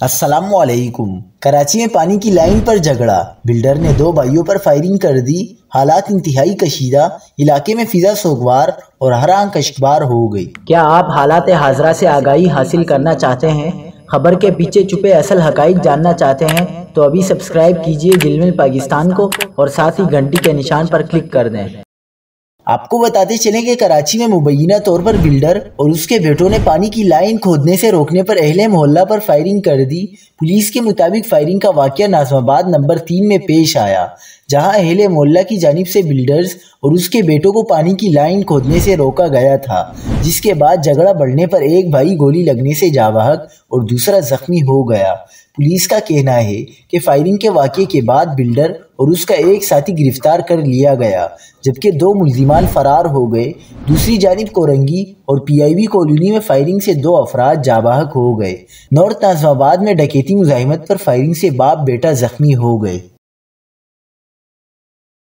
السلام علیکم۔ کراچی میں پانی کی لائن پر جھگڑا، بلڈر نے دو بھائیوں پر فائرنگ کر دی۔ حالات انتہائی کشیدہ، علاقے میں فضا سوگوار اور ہر آنکھ اشکبار ہو گئی۔ کیا آپ حالات حاضرہ سے آگاہی حاصل کرنا چاہتے ہیں؟ خبر کے پیچھے چھپے اصل حقائق جاننا چاہتے ہیں تو ابھی سبسکرائب کیجئے جلمل پاکستان کو اور ساتھ ہی گھنٹی کے نشان پر کلک کر دیں۔ آپ کو بتاتے چلیں کہ کراچی میں مبینہ طور پر بلڈر اور اس کے بیٹوں نے پانی کی لائن کھودنے سے روکنے پر اہل محلہ پر فائرنگ کر دی۔ پولیس کے مطابق فائرنگ کا واقعہ ناظم آباد نمبر 3 میں پیش آیا، جہاں اہل محلہ کی جانب سے بلڈرز اور اس کے بیٹوں کو پانی کی لائن کھودنے سے روکا گیا تھا، جس کے بعد جھگڑا بڑھنے پر ایک بھائی گولی لگنے سے جاں بحق اور دوسرا زخمی ہو گیا۔ پولیس کا کہنا ہے کہ فائرنگ کے واقعے کے بعد بلڈر اور اس کا ایک ساتھی گرفتار کر لیا گیا، جبکہ 2 ملزمان فرار ہو گئے۔ دوسری جانب کورنگی اور پی آئی وی کالونی میں فائرنگ سے 2 افراد جاں بحق ہو گئے۔ نارتھ ناظم آباد میں ڈکیتی مزاحمت پر فائرنگ سے باپ بیٹا زخمی ہو گئے۔